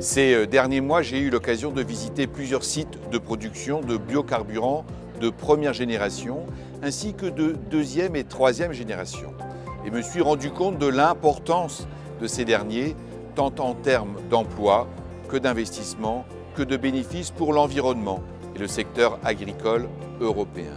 Ces derniers mois, j'ai eu l'occasion de visiter plusieurs sites de production de biocarburants de première génération, ainsi que de deuxième et troisième génération. Et me suis rendu compte de l'importance de ces derniers, tant en termes d'emploi que d'investissement, que de bénéfices pour l'environnement et le secteur agricole européen.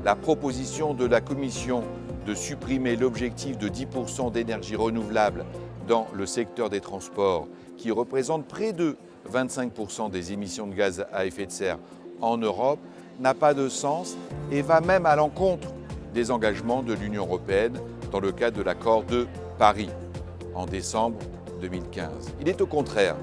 La proposition de la Commission de supprimer l'objectif de 10% d'énergie renouvelable dans le secteur des transports, qui représente près de 25% des émissions de gaz à effet de serre en Europe, n'a pas de sens et va même à l'encontre des engagements de l'Union européenne dans le cadre de l'accord de Paris en décembre 2015. Il est au contraire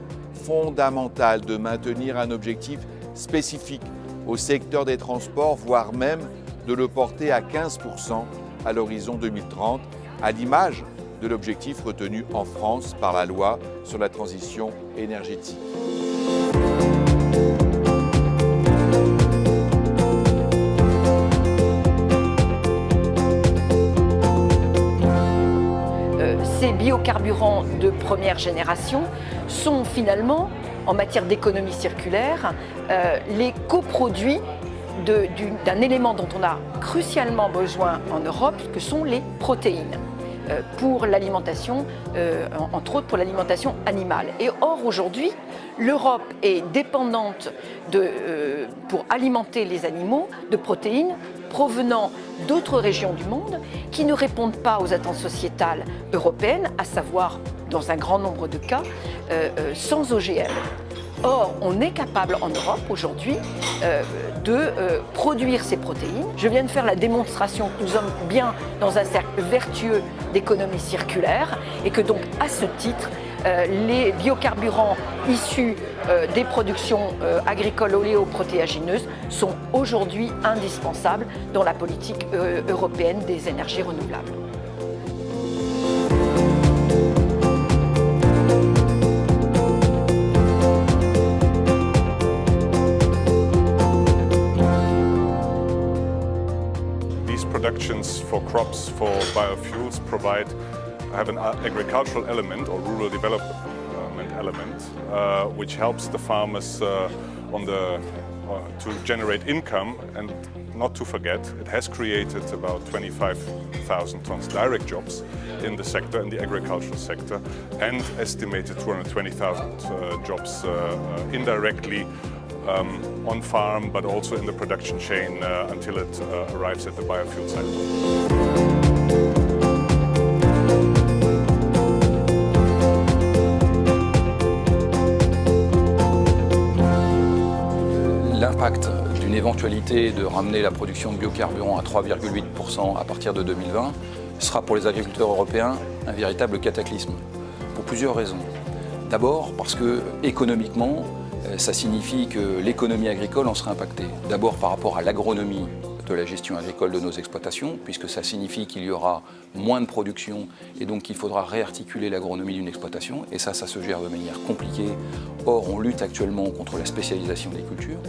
fondamental de maintenir un objectif spécifique au secteur des transports, voire même de le porter à 15% à l'horizon 2030, à l'image de l'objectif retenu en France par la loi sur la transition énergétique. Ces biocarburants de première génération sont finalement, en matière d'économie circulaire, les coproduits d'un élément dont on a crucialement besoin en Europe, que sont les protéines, pour l'alimentation, entre autres pour l'alimentation animale. Et or, aujourd'hui, l'Europe est dépendante pour alimenter les animaux de protéines provenant d'autres régions du monde qui ne répondent pas aux attentes sociétales européennes, à savoir, dans un grand nombre de cas, sans OGM. Or, on est capable en Europe aujourd'hui de produire ces protéines. Je viens de faire la démonstration que nous sommes bien dans un cercle vertueux d'économie circulaire et que donc, à ce titre, les biocarburants issus des productions agricoles oléoprotéagineuses sont aujourd'hui indispensables dans la politique européenne des énergies renouvelables. Productions for crops for biofuels have an agricultural element or rural development element, which helps the farmers to generate income, and not to forget, it has created about 25,000 tons direct jobs in the sector, in the agricultural sector, and estimated 220,000 jobs indirectly on farm, but also in the production chain until it arrives at the biofuel site. L'impact d'une éventualité de ramener la production de biocarburants à 3,8% à partir de 2020 sera pour les agriculteurs européens un véritable cataclysme, pour plusieurs raisons. D'abord parce que économiquement, ça signifie que l'économie agricole en sera impactée. D'abord par rapport à l'agronomie de la gestion agricole de nos exploitations, puisque ça signifie qu'il y aura moins de production et donc qu'il faudra réarticuler l'agronomie d'une exploitation, et ça se gère de manière compliquée. Or, on lutte actuellement contre la spécialisation des cultures.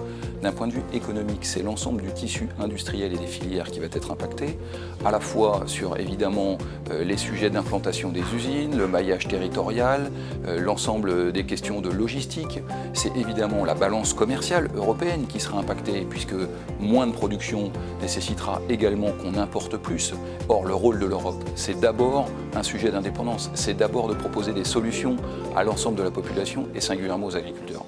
D'un point de vue économique, c'est l'ensemble du tissu industriel et des filières qui va être impacté, à la fois sur évidemment les sujets d'implantation des usines, le maillage territorial, l'ensemble des questions de logistique. C'est évidemment la balance commerciale européenne qui sera impactée, puisque moins de production nécessitera également qu'on importe plus. Or, le rôle de l'Europe, c'est d'abord un sujet d'indépendance, c'est d'abord de proposer des solutions à l'ensemble de la population et singulièrement aux agriculteurs.